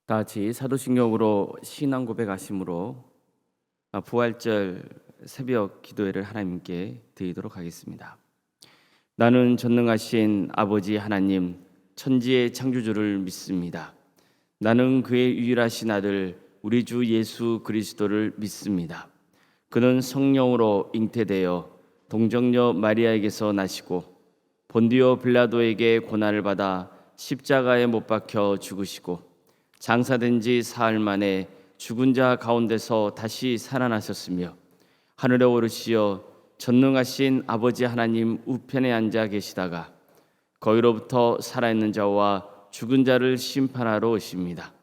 다 같이 사도신경으로 신앙 고백하심으로 부활절 새벽 기도회를 하나님께 드리도록 하겠습니다. 나는 전능하신 아버지 하나님 천지의 창조주를 믿습니다. 나는 그의 유일하신 아들 우리 주 예수 그리스도를 믿습니다. 그는 성령으로 잉태되어 동정녀 마리아에게서 나시고 본디오 빌라도에게 고난을 받아 십자가에 못 박혀 죽으시고 장사된 지 사흘 만에 죽은 자 가운데서 다시 살아나셨으며 하늘에 오르시어 전능하신 아버지 하나님 우편에 앉아 계시다가 거기로부터 살아있는 자와 죽은 자를 심판하러 오십니다.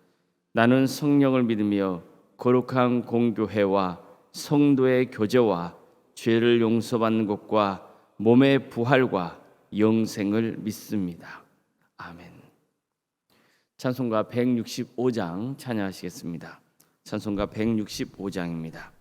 나는 성령을 믿으며 거룩한 공교회와 성도의 교제와 죄를 용서받는 것과 몸의 부활과 영생을 믿습니다. 아멘. 찬송가 165장 찬양하시겠습니다. 찬송가 165장입니다.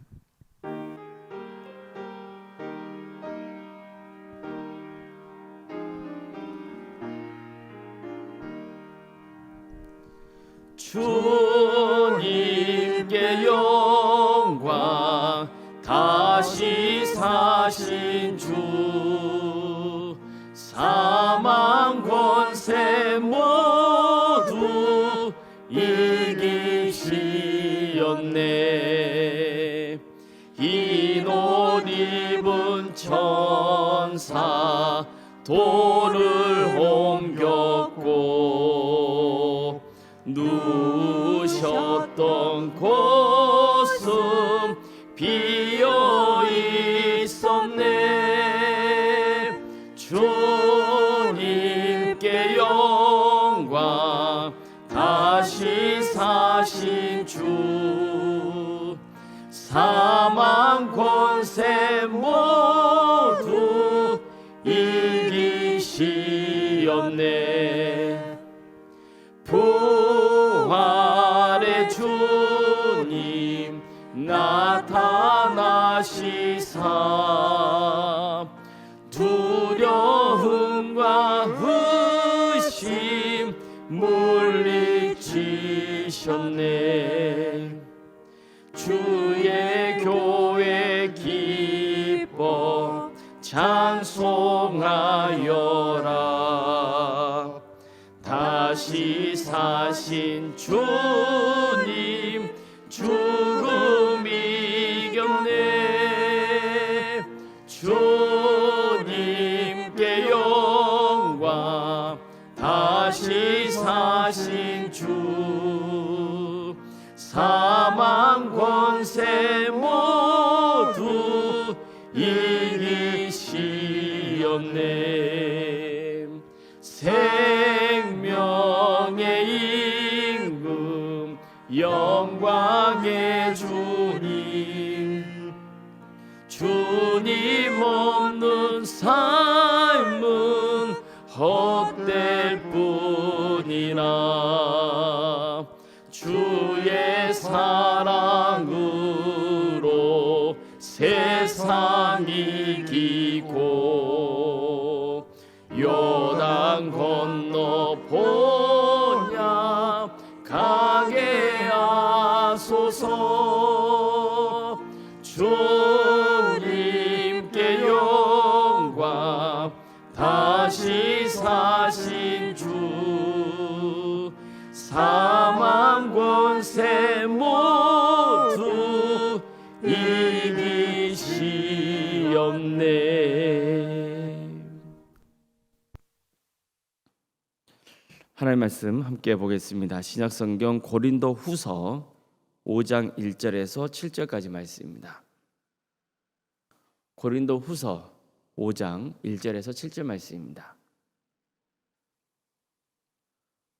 주님께 영광 다시 사신 주 사망 권세 모두 이기시었네. 흰 옷 입은 천사 돌을 옮겼고 누우셨던 곳은 비어 있었네. 주님께 영광 다시 사신 주 사망 권세 모두 이기시었네. 부활의 주님 나타나시사 두려움과 의심 물리치셨네. 주의 교회 기뻐 찬송하여라. 다시 사신 주님 죽음 이겼네. 주님께 영광 다시 사신 주 사망 권세 모두 이기시었네. 생명의 임금 영광의 주님 주님 없는 삶은 헛될 뿐이라. 주의 사랑으로 세상 이기고 요단 건너 보냐 가게 하소서. 주님께 영광 다시 사신 주 사망 권세 모두 이기시었네. 하나님의 말씀 함께 보겠습니다. 신약성경 고린도 후서 5장 1절에서 7절까지 말씀입니다. 고린도 후서 5장 1절에서 7절 말씀입니다.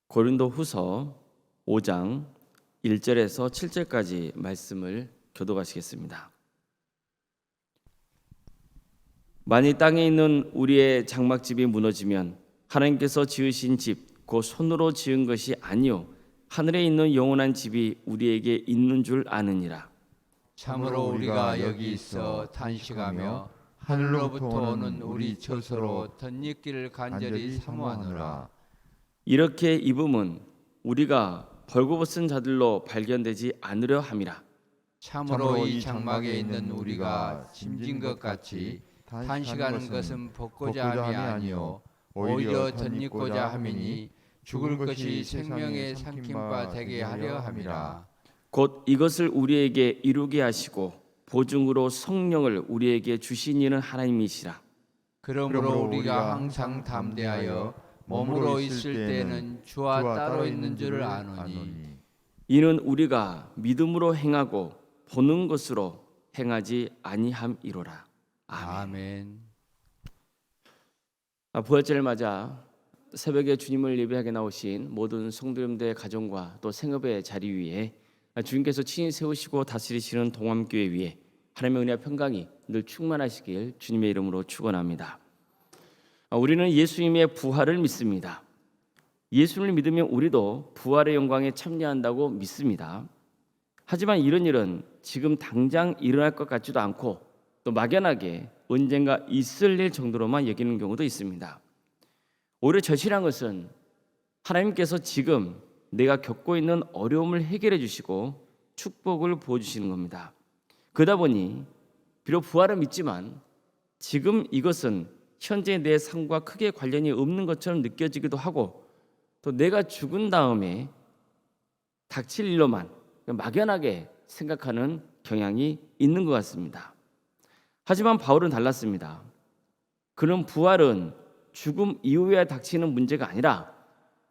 고린도 후서 5장 1절에서 7절까지 말씀을 교독하시겠습니다. 만일 땅에 있는 우리의 장막집이 무너지면 하나님께서 지으신 집 곧 손으로 지은 것이 아니요 하늘에 있는 영원한 집이 우리에게 있는 줄 아느니라. 참으로 우리가 여기 있어 탄식하며 하늘로부터 오는 우리 처소로 덧입기를 간절히 사모하노라. 이렇게 입음은 우리가 벌거벗은 자들로 발견되지 않으려 함이라. 참으로 이 장막에 있는 우리가 짐진 것 같이 탄식하는 것은 벗고자 함이 아니요 오히려 덧입고자 함이니 죽을 것이 생명의 삼킴바 되게 하려 함이라. 곧 이것을 우리에게 이루게 하시고 보증으로 성령을 우리에게 주신 이는 하나님이시라. 그러므로 우리가 항상 담대하여 몸으로 있을 때는 주와 따로 있는 줄을 아노니 이는 우리가 믿음으로 행하고 보는 것으로 행하지 아니함이로라. 아멘. 아멘. 부활절을 맞아 새벽에 주님을 예배하게 나오신 모든 성도님들의 가정과 또 생업의 자리 위에 주님께서 친히 세우시고 다스리시는 동암교회 위에 하나님의 은혜와 평강이 늘 충만하시길 주님의 이름으로 축원합니다. 우리는 예수님의 부활을 믿습니다. 예수를 믿으면 우리도 부활의 영광에 참여한다고 믿습니다. 하지만 이런 일은 지금 당장 일어날 것 같지도 않고 또 막연하게 언젠가 있을 일 정도로만 여기는 경우도 있습니다. 오히려 절실한 것은 하나님께서 지금 내가 겪고 있는 어려움을 해결해 주시고 축복을 부어주시는 겁니다. 그러다 보니 비록 부활을 믿지만 지금 이것은 현재 내 삶과 크게 관련이 없는 것처럼 느껴지기도 하고 또 내가 죽은 다음에 닥칠 일로만 막연하게 생각하는 경향이 있는 것 같습니다. 하지만 바울은 달랐습니다. 그는 부활은 죽음 이후에 닥치는 문제가 아니라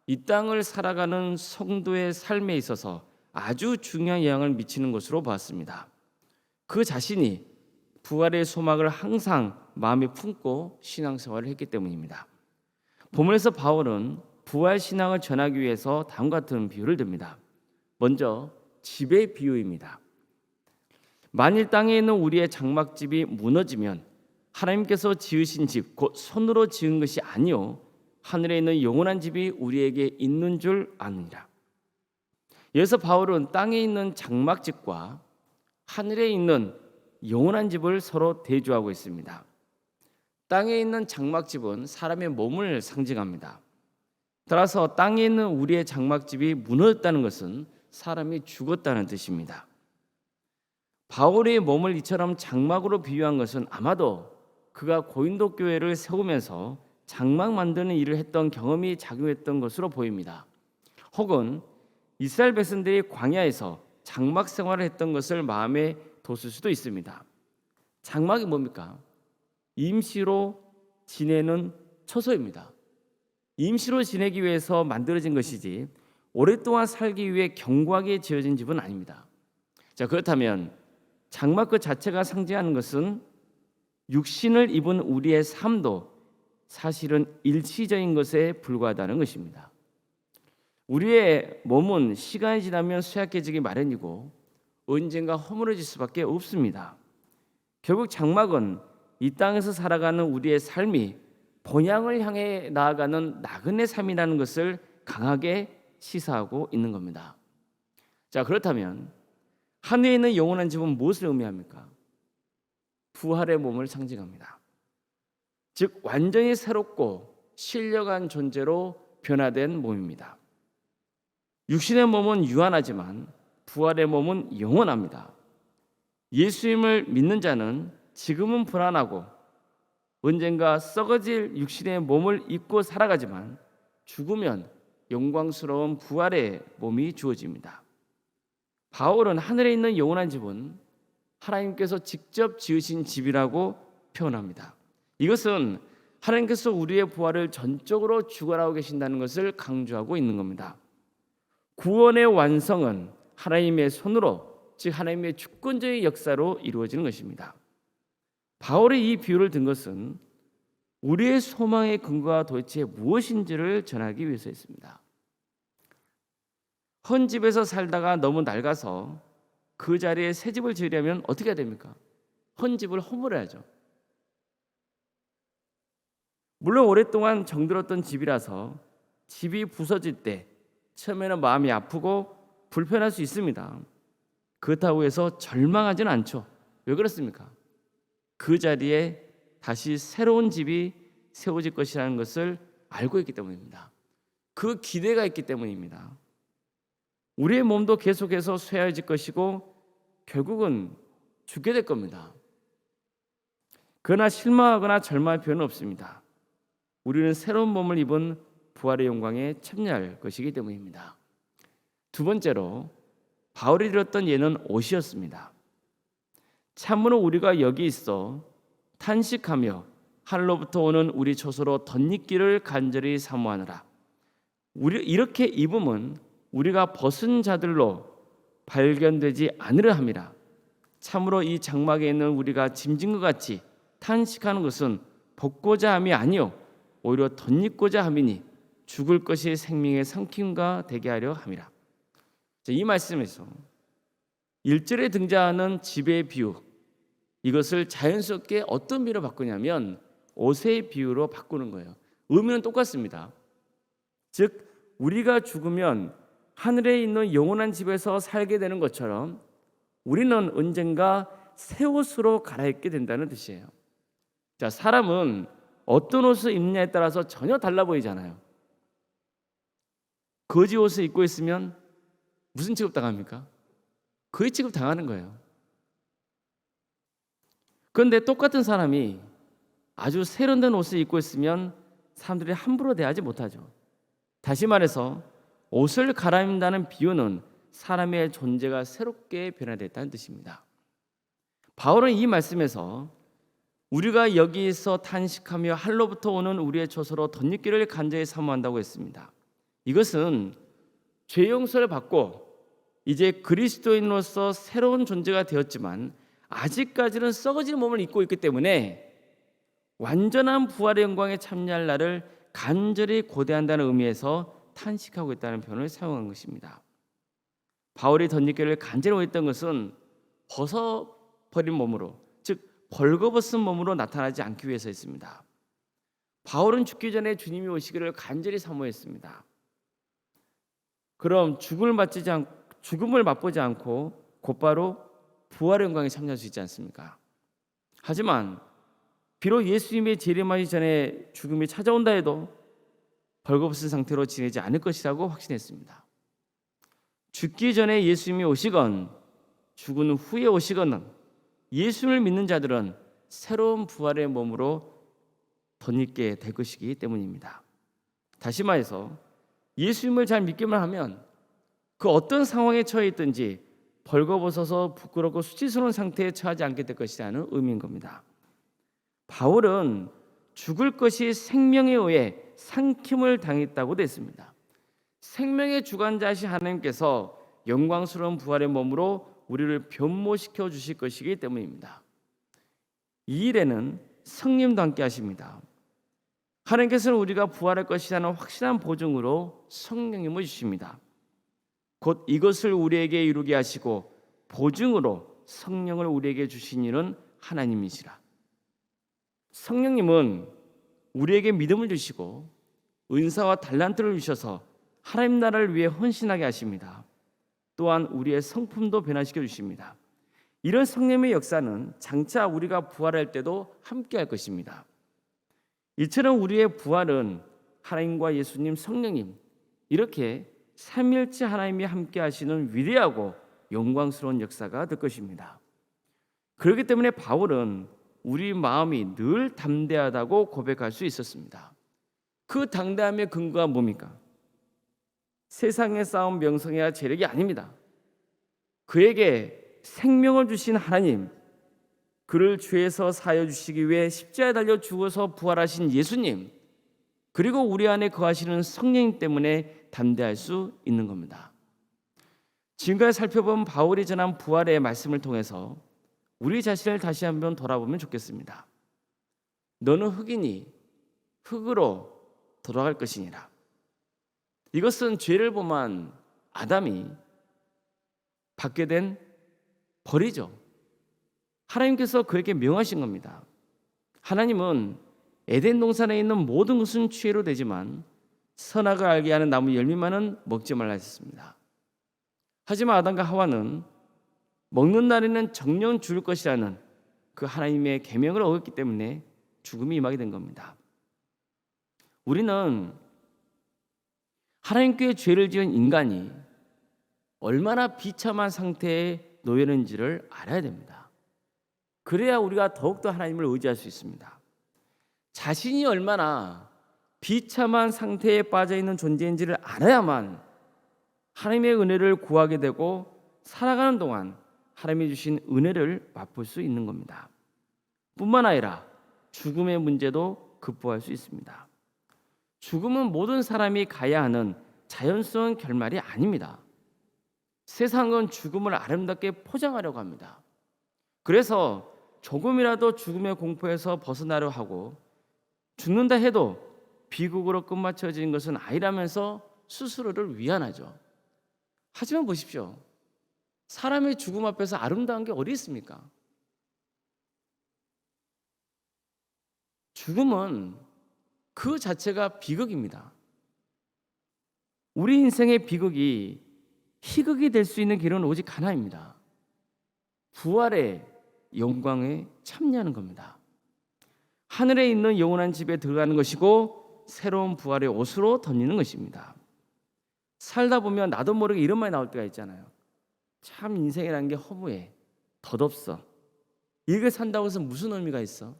이 땅을 살아가는 성도의 삶에 있어서 아주 중요한 영향을 미치는 것으로 보았습니다. 그 자신이 부활의 소망을 항상 마음에 품고 신앙생활을 했기 때문입니다. 본문에서 바울은 부활 신앙을 전하기 위해서 다음과 같은 비유를 듭니다. 먼저 집의 비유입니다. 만일 땅에 있는 우리의 장막집이 무너지면 하나님께서 지으신 집, 곧 손으로 지은 것이 아니요 하늘에 있는 영원한 집이 우리에게 있는 줄 아느니라. 여기서 바울은 땅에 있는 장막집과 하늘에 있는 영원한 집을 서로 대조하고 있습니다. 땅에 있는 장막집은 사람의 몸을 상징합니다. 따라서 땅에 있는 우리의 장막집이 무너졌다는 것은 사람이 죽었다는 뜻입니다. 바울의 몸을 이처럼 장막으로 비유한 것은 아마도 그가 고린도 교회를 세우면서 장막 만드는 일을 했던 경험이 작용했던 것으로 보입니다. 혹은 이스라엘 백성들이 광야에서 장막 생활을 했던 것을 마음에 뒀을 수도 있습니다. 장막이 뭡니까? 임시로 지내는 처소입니다. 임시로 지내기 위해서 만들어진 것이지 오랫동안 살기 위해 견고하게 지어진 집은 아닙니다. 자, 그렇다면 장막 그 자체가 상징하는 것은 육신을 입은 우리의 삶도 사실은 일시적인 것에 불과하다는 것입니다. 우리의 몸은 시간이 지나면 쇠약해지기 마련이고 언젠가 허물어질 수밖에 없습니다. 결국 장막은 이 땅에서 살아가는 우리의 삶이 본향을 향해 나아가는 나그네 삶이라는 것을 강하게 시사하고 있는 겁니다. 자, 그렇다면 하늘에 있는 영원한 집은 무엇을 의미합니까? 부활의 몸을 상징합니다. 즉 완전히 새롭고 신령한 존재로 변화된 몸입니다. 육신의 몸은 유한하지만 부활의 몸은 영원합니다. 예수님을 믿는 자는 지금은 불안하고 언젠가 썩어질 육신의 몸을 입고 살아가지만 죽으면 영광스러운 부활의 몸이 주어집니다. 바울은 하늘에 있는 영원한 집은 하나님께서 직접 지으신 집이라고 표현합니다. 이것은 하나님께서 우리의 부활을 전적으로 주관하고 계신다는 것을 강조하고 있는 겁니다. 구원의 완성은 하나님의 손으로, 즉 하나님의 주권적인 역사로 이루어지는 것입니다. 바울의 이 비유를 든 것은 우리의 소망의 근거가 도대체 무엇인지를 전하기 위해서였습니다. 헌 집에서 살다가 너무 낡아서 그 자리에 새 집을 지으려면 어떻게 해야 됩니까? 헌 집을 허물어야죠. 물론 오랫동안 정들었던 집이라서 집이 부서질 때 처음에는 마음이 아프고 불편할 수 있습니다. 그렇다고 해서 절망하지는 않죠. 왜 그렇습니까? 그 자리에 다시 새로운 집이 세워질 것이라는 것을 알고 있기 때문입니다. 그 기대가 있기 때문입니다. 우리의 몸도 계속해서 쇠해질 것이고 결국은 죽게 될 겁니다. 그러나 실망하거나 절망할 필요는 없습니다. 우리는 새로운 몸을 입은 부활의 영광에 참여할 것이기 때문입니다. 두 번째로 바울이 들었던 예는 옷이었습니다. 참으로 우리가 여기 있어 탄식하며 하늘로부터 오는 우리 처소로 덧입기를 간절히 사모하느라. 우리 이렇게 입음은 우리가 벗은 자들로 발견되지 않으려 함이라. 참으로 이 장막에 있는 우리가 짐진 것 같이 탄식하는 것은 벗고자 함이 아니요 오히려 덧입고자 함이니 죽을 것이 생명의 상킴과 되게 하려 함이라. 이 말씀에서 1절에 등장하는 지배의 비유, 이것을 자연스럽게 어떤 비유로 바꾸냐면 옷의 비유로 바꾸는 거예요. 의미는 똑같습니다. 즉 우리가 죽으면 하늘에 있는 영원한 집에서 살게 되는 것처럼 우리는 언젠가 새 옷으로 갈아입게 된다는 뜻이에요. 자, 사람은 어떤 옷을 입느냐에 따라서 전혀 달라 보이잖아요. 거지 옷을 입고 있으면 무슨 취급 당합니까? 거지 취급 당하는 거예요. 그런데 똑같은 사람이 아주 세련된 옷을 입고 있으면 사람들이 함부로 대하지 못하죠. 다시 말해서 옷을 갈아입는다는 비유는 사람의 존재가 새롭게 변화됐다는 뜻입니다. 바울은 이 말씀에서 우리가 여기서 탄식하며 하늘로부터 오는 우리의 처소로 덧입기를 간절히 사모한다고 했습니다. 이것은 죄 용서를 받고 이제 그리스도인으로서 새로운 존재가 되었지만 아직까지는 썩어질 몸을 입고 있기 때문에 완전한 부활의 영광에 참여할 날을 간절히 고대한다는 의미에서 탄식하고 있다는 표현을 사용한 것입니다. 바울이 덧입기를 간절히 원했던 것은 벗어버린 몸으로, 즉 벌거벗은 몸으로 나타나지 않기 위해서였습니다. 바울은 죽기 전에 주님이 오시기를 간절히 사모했습니다. 그럼 죽음을 맛보지 않고 곧바로 부활의 영광에 참여할 수 있지 않습니까? 하지만 비록 예수님의 재림하기 전에 죽음이 찾아온다 해도 벌거벗은 상태로 지내지 않을 것이라고 확신했습니다. 죽기 전에 예수님이 오시건 죽은 후에 오시건 예수를 믿는 자들은 새로운 부활의 몸으로 덧입게 될 것이기 때문입니다. 다시 말해서 예수님을 잘 믿기만 하면 그 어떤 상황에 처해 있든지 벌거벗어서 부끄럽고 수치스러운 상태에 처하지 않게 될 것이라는 의미인 겁니다. 바울은 죽을 것이 생명에 의해 상킴을 당했다고 됐습니다. 생명의 주관자이신 하나님께서 영광스러운 부활의 몸으로 우리를 변모시켜 주실 것이기 때문입니다. 이 일에는 성령님도 함께 하십니다. 하나님께서는 우리가 부활할 것이라는 확실한 보증으로 성령님을 주십니다. 곧 이것을 우리에게 이루게 하시고 보증으로 성령을 우리에게 주신 이는 하나님이시라. 성령님은 우리에게 믿음을 주시고 은사와 달란트를 주셔서 하나님 나라를 위해 헌신하게 하십니다. 또한 우리의 성품도 변화시켜 주십니다. 이런 성령의 역사는 장차 우리가 부활할 때도 함께 할 것입니다. 이처럼 우리의 부활은 하나님과 예수님, 성령님 이렇게 삼위일체 하나님이 함께 하시는 위대하고 영광스러운 역사가 될 것입니다. 그렇기 때문에 바울은 우리 마음이 늘 담대하다고 고백할 수 있었습니다. 그 당대함의 근거가 뭡니까? 세상에 쌓은 명성이야 재력이 아닙니다. 그에게 생명을 주신 하나님, 그를 죄에서 사하여 주시기 위해 십자가에 달려 죽어서 부활하신 예수님, 그리고 우리 안에 거하시는 성령 때문에 담대할 수 있는 겁니다. 지금까지 살펴본 바울이 전한 부활의 말씀을 통해서 우리 자신을 다시 한번 돌아보면 좋겠습니다. 너는 흙이니 흙으로 돌아갈 것이니라. 이것은 죄를 범한 아담이 받게 된 벌이죠. 하나님께서 그에게 명하신 겁니다. 하나님은 에덴 동산에 있는 모든 것은 취해로 되지만 선악을 알게 하는 나무 열매만은 먹지 말라 했습니다. 하지만 아담과 하와는 먹는 날에는 정령 죽을 것이라는 그 하나님의 계명을 어겼기 때문에 죽음이 임하게 된 겁니다. 우리는 하나님께 죄를 지은 인간이 얼마나 비참한 상태에 놓여있는지를 알아야 됩니다. 그래야 우리가 더욱더 하나님을 의지할 수 있습니다. 자신이 얼마나 비참한 상태에 빠져있는 존재인지를 알아야만 하나님의 은혜를 구하게 되고 살아가는 동안 하나님이 주신 은혜를 맛볼 수 있는 겁니다. 뿐만 아니라 죽음의 문제도 극복할 수 있습니다. 죽음은 모든 사람이 가야 하는 자연스러운 결말이 아닙니다. 세상은 죽음을 아름답게 포장하려고 합니다. 그래서 조금이라도 죽음의 공포에서 벗어나려 하고 죽는다 해도 비극으로 끝마쳐지는 것은 아니라면서 스스로를 위안하죠. 하지만 보십시오. 사람의 죽음 앞에서 아름다운 게 어디 있습니까? 죽음은 그 자체가 비극입니다. 우리 인생의 비극이 희극이 될 수 있는 길은 오직 하나입니다. 부활의 영광에 참여하는 겁니다. 하늘에 있는 영원한 집에 들어가는 것이고 새로운 부활의 옷으로 던지는 것입니다. 살다 보면 나도 모르게 이런 말이 나올 때가 있잖아요. 참 인생이라는 게 허무해. 덧없어. 이걸 산다고 해서 무슨 의미가 있어?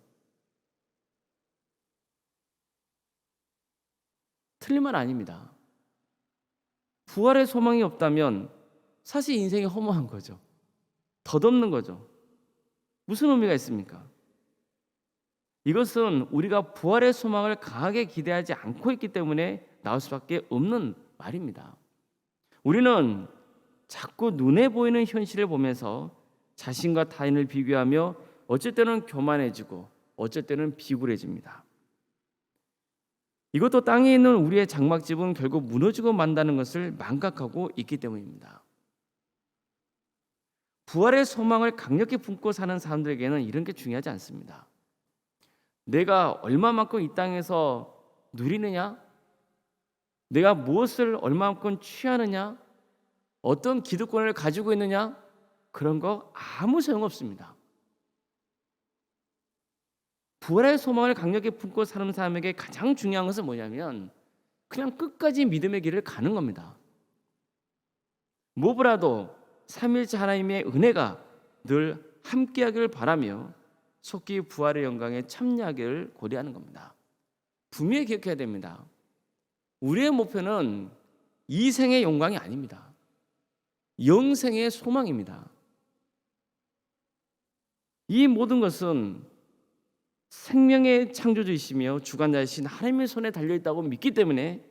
틀린 말 아닙니다. 부활의 소망이 없다면 사실 인생이 허무한 거죠. 덧없는 거죠. 무슨 의미가 있습니까? 이것은 우리가 부활의 소망을 강하게 기대하지 않고 있기 때문에 나올 수밖에 없는 말입니다. 우리는 자꾸 눈에 보이는 현실을 보면서 자신과 타인을 비교하며 어쩔 때는 교만해지고 어쩔 때는 비굴해집니다. 이것도 땅에 있는 우리의 장막집은 결국 무너지고 만다는 것을 망각하고 있기 때문입니다. 부활의 소망을 강력히 품고 사는 사람들에게는 이런 게 중요하지 않습니다. 내가 얼마만큼 이 땅에서 누리느냐? 내가 무엇을 얼마만큼 취하느냐? 어떤 기득권을 가지고 있느냐? 그런 거 아무 소용없습니다. 부활의 소망을 강력히 품고 사는 사람에게 가장 중요한 것은 뭐냐면 그냥 끝까지 믿음의 길을 가는 겁니다. 무엇보다도 삼위일체 하나님의 은혜가 늘 함께하기를 바라며 속히 부활의 영광에 참여하기를 고대하는 겁니다. 분명히 기억해야 됩니다. 우리의 목표는 이 생의 영광이 아닙니다. 영생의 소망입니다. 이 모든 것은 생명의 창조주이시며 주관자이신 하나님의 손에 달려있다고 믿기 때문에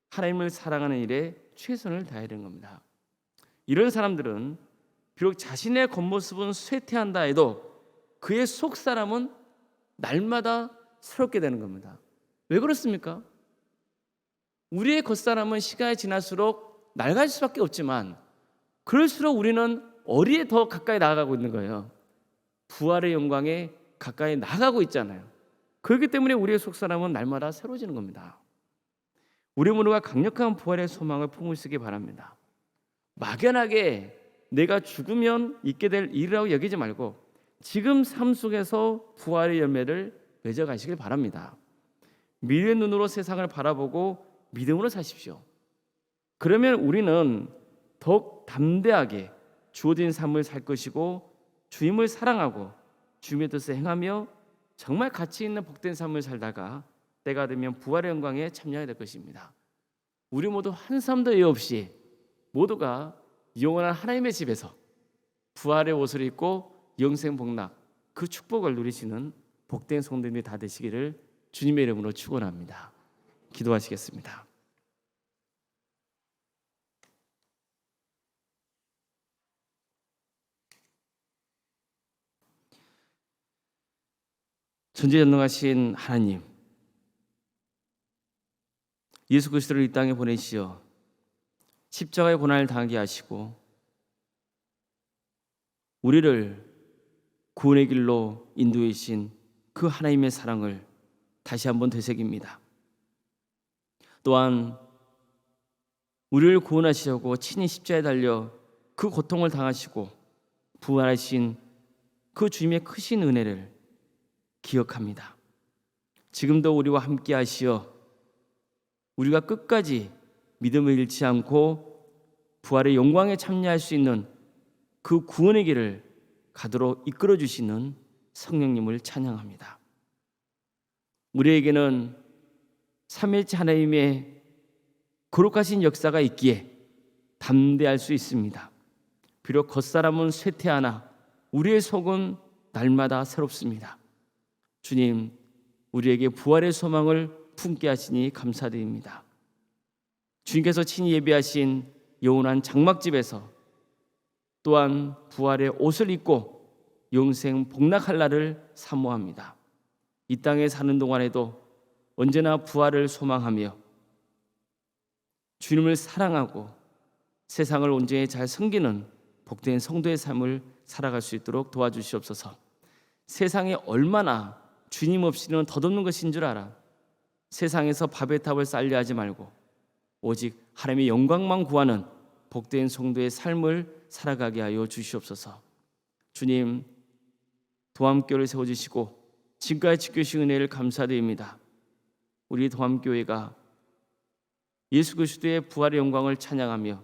하나님을 사랑하는 일에 최선을 다해야 되는 겁니다. 이런 사람들은 비록 자신의 겉모습은 쇠퇴한다 해도 그의 속사람은 날마다 새롭게 되는 겁니다. 왜 그렇습니까? 우리의 겉사람은 시간이 지날수록 낡아질 수밖에 없지만 그럴수록 우리는 어디에 더 가까이 나아가고 있는 거예요? 부활의 영광에 가까이 나가고 있잖아요. 그렇기 때문에 우리의 속사람은 날마다 새로워지는 겁니다. 우리 모두가 강력한 부활의 소망을 품을 수 있기 바랍니다. 막연하게 내가 죽으면 있게 될 일이라고 여기지 말고 지금 삶 속에서 부활의 열매를 맺어가시길 바랍니다. 미래의 눈으로 세상을 바라보고 믿음으로 사십시오. 그러면 우리는 더욱 담대하게 주어진 삶을 살 것이고 주님을 사랑하고 주님의 뜻을 행하며 정말 가치 있는 복된 삶을 살다가 때가 되면 부활의 영광에 참여하게 될 것입니다. 우리 모두 한 사람도 예 없이 모두가 영원한 하나님의 집에서 부활의 옷을 입고 영생 복락 그 축복을 누리시는 복된 성도님이 다 되시기를 주님의 이름으로 축원합니다. 기도하시겠습니다. 전지전능하신 하나님, 예수 그리스도를 이 땅에 보내시어 십자가의 고난을 당하게 하시고 우리를 구원의 길로 인도해 주신 그 하나님의 사랑을 다시 한번 되새깁니다. 또한 우리를 구원하시려고 친히 십자가에 달려 그 고통을 당하시고 부활하신 그 주님의 크신 은혜를 기억합니다. 지금도 우리와 함께 하시어 우리가 끝까지 믿음을 잃지 않고 부활의 영광에 참여할 수 있는 그 구원의 길을 가도록 이끌어 주시는 성령님을 찬양합니다. 우리에게는 삼위일체 하나님의 거룩하신 역사가 있기에 담대할 수 있습니다. 비록 겉사람은 쇠퇴하나 우리의 속은 날마다 새롭습니다. 주님, 우리에게 부활의 소망을 품게 하시니 감사드립니다. 주님께서 친히 예비하신 영원한 장막집에서 또한 부활의 옷을 입고 영생 복락할 날을 사모합니다. 이 땅에 사는 동안에도 언제나 부활을 소망하며 주님을 사랑하고 세상을 온전히 잘 섬기는 복된 성도의 삶을 살아갈 수 있도록 도와주시옵소서. 세상에 얼마나 주님 없이는 덧없는 것인 줄 알아 세상에서 밥의 탑을 쌓려 하지 말고 오직 하나님의 영광만 구하는 복된 성도의 삶을 살아가게 하여 주시옵소서. 주님, 도함교회를 세워주시고 지금까지 지켜주신 은혜를 감사드립니다. 우리 도함교회가 예수 그리스도의 부활의 영광을 찬양하며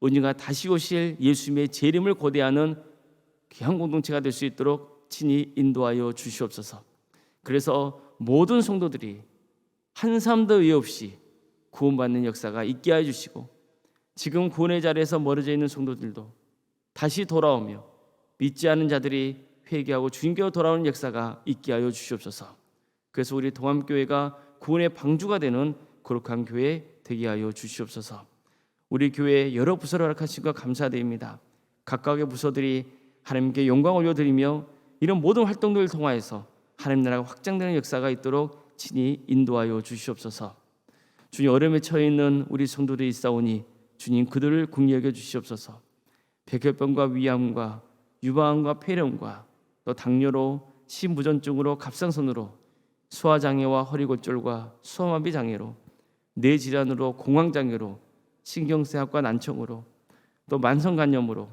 언젠가 다시 오실 예수님의 재림을 고대하는 귀한 공동체가 될 수 있도록 친히 인도하여 주시옵소서. 그래서 모든 성도들이 한 사람도 의외 없이 구원받는 역사가 있게 하여 주시고 지금 구원의 자리에서 멀어져 있는 성도들도 다시 돌아오며 믿지 않은 자들이 회개하고 주님께로 돌아오는 역사가 있게 하여 주시옵소서. 그래서 우리 동암교회가 구원의 방주가 되는 거룩한 교회 되게 하여 주시옵소서. 우리 교회 여러 부서를 허락하신 것 감사드립니다. 각각의 부서들이 하나님께 영광 올려드리며 이런 모든 활동들을 통하여서 하나님 나라가 확장되는 역사가 있도록 친히 인도하여 주시옵소서. 주님, 어려움에 처해 있는 우리 성도들이 있사오니 주님 그들을 긍휼히 여겨 주시옵소서. 백혈병과 위암과 유방암과 폐렴과 또 당뇨로 심부전증으로 갑상선으로 소화장애와 허리골절과 소화마비 장애로 뇌질환으로 공황장애로 신경쇠약과 난청으로 또 만성간염으로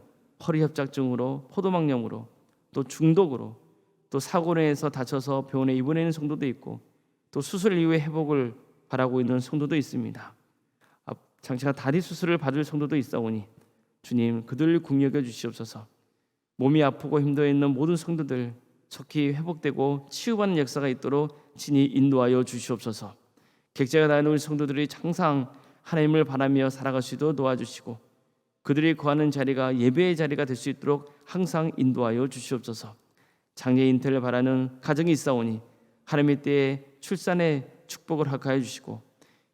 허리협착증으로 포도막염으로 또 중독으로 또 사고로 인해서 다쳐서 병원에 입원해 있는 성도도 있고 또 수술 이후에 회복을 바라고 있는 성도도 있습니다. 장시간 다리 수술을 받을 성도도 있사오니 주님 그들을 긍휼히 여겨 주시옵소서. 몸이 아프고 힘들어 있는 모든 성도들 속히 회복되고 치유받는 역사가 있도록 친히 인도하여 주시옵소서. 객자가 나는 우리 성도들이 항상 하나님을 바라며 살아갈 수 있도록 도와주시고 그들이 거하는 자리가 예배의 자리가 될 수 있도록 항상 인도하여 주시옵소서. 장래 잉태를 바라는 가정이 있사오니 하나님의 때에 출산의 축복을 허락하여 주시고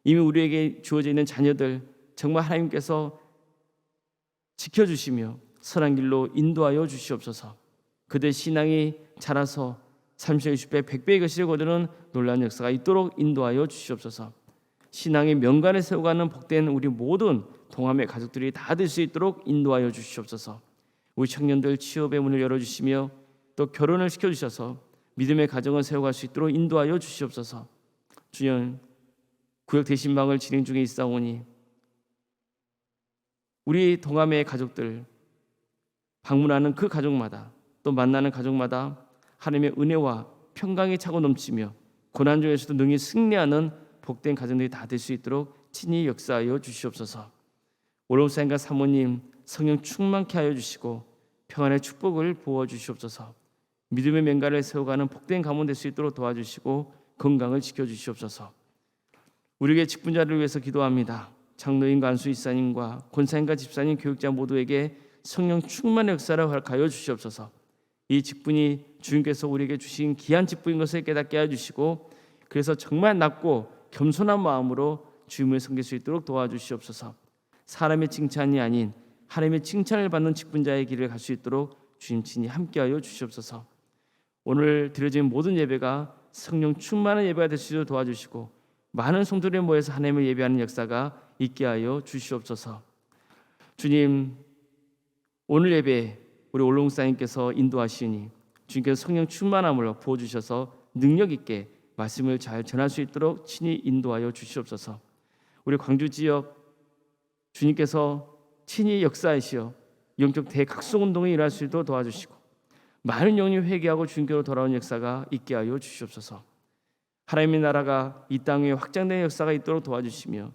이미 우리에게 주어져 있는 자녀들 정말 하나님께서 지켜주시며 선한 길로 인도하여 주시옵소서. 그들 신앙이 자라서 30배, 60배, 100배의 것을 거두는 놀라운 역사가 있도록 인도하여 주시옵소서. 신앙의 명간에 세워가는 복된 우리 모든 동함의 가족들이 다 될 수 있도록 인도하여 주시옵소서. 우리 청년들 취업의 문을 열어주시며 또 결혼을 시켜주셔서 믿음의 가정을 세워갈 수 있도록 인도하여 주시옵소서. 주님, 구역 대신방을 진행 중에 있사오니 우리 동함의 가족들 방문하는 그 가족마다 또 만나는 가족마다 하나님의 은혜와 평강이 차고 넘치며 고난 중에서도 능히 승리하는 복된 가정들이 다 될 수 있도록 친히 역사하여 주시옵소서. 오롯사님과 사모님 성령 충만케 하여 주시고 평안의 축복을 부어 주시옵소서. 믿음의 맹가를 세워가는 복된 가문 될 수 있도록 도와주시고 건강을 지켜주시옵소서. 우리에게 직분자를 위해서 기도합니다. 장로인과 안수 이사님과 권사님과 집사님, 교육자 모두에게 성령 충만의 역사를 허락하여 주시옵소서. 이 직분이 주님께서 우리에게 주신 귀한 직분인 것을 깨닫게 해주시고 그래서 정말 낮고 겸손한 마음으로 주님을 섬길 수 있도록 도와주시옵소서. 사람의 칭찬이 아닌 하나님의 칭찬을 받는 직분자의 길을 갈 수 있도록 주님 친히 함께하여 주시옵소서. 오늘 드려진 모든 예배가 성령 충만한 예배가 될 수 있도록 도와주시고 많은 성도들이 모여서 하나님을 예배하는 역사가 있게 하여 주시옵소서. 주님, 오늘 예배 우리 올롱사님께서 인도하시니 주님께서 성령 충만함을 부어주셔서 능력 있게 말씀을 잘 전할 수 있도록 친히 인도하여 주시옵소서. 우리 광주 지역 주님께서 친히 역사하시어 영적 대각성운동에 일할 수 있도록 도와주시고 많은 영이 회개하고 주님께로 돌아오는 역사가 있게 하여 주시옵소서. 하나님의 나라가 이 땅에 확장되는 역사가 있도록 도와주시며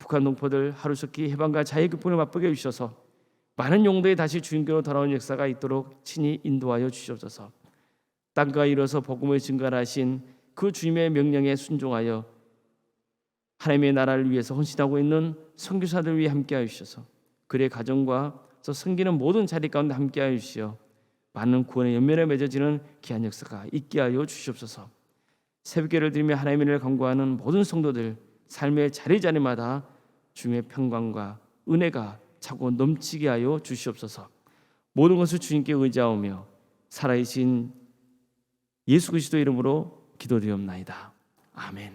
북한 동포들 하루속히 해방과 자유의 기쁨을 맛보게 해주셔서 많은 용도에 다시 주님께로 돌아오는 역사가 있도록 친히 인도하여 주시옵소서. 땅과 이뤄서 복음을 증거하신 그 주님의 명령에 순종하여 하나님의 나라를 위해서 헌신하고 있는 선교사들 위해 함께하여 주셔서 그의 가정과 또 섬기는 모든 자리 가운데 함께하여 주시어 많은 구원의 연면에 맺어지는 귀한 역사가 있게 하여 주시옵소서. 새벽기를 드리며 하나님의 은혜를 간구하는 모든 성도들 삶의 자리자리마다 주님의 평강과 은혜가 차고 넘치게 하여 주시옵소서. 모든 것을 주님께 의지하오며 살아계신 예수 그리스도 이름으로 기도드리옵나이다. 아멘.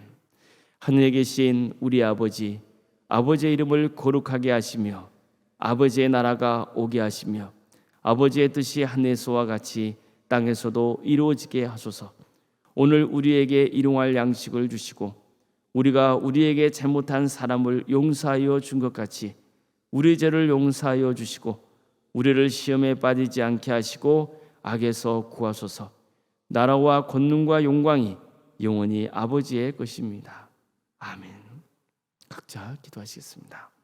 하늘에 계신 우리 아버지, 아버지의 이름을 거룩하게 하시며 아버지의 나라가 오게 하시며 아버지의 뜻이 하늘에서와 같이 땅에서도 이루어지게 하소서. 오늘 우리에게 일용할 양식을 주시고 우리가 우리에게 잘못한 사람을 용서하여 준 것 같이 우리 죄를 용서하여 주시고 우리를 시험에 빠지지 않게 하시고 악에서 구하소서. 나라와 권능과 영광이 영원히 아버지의 것입니다. 아멘. 각자 기도하시겠습니다.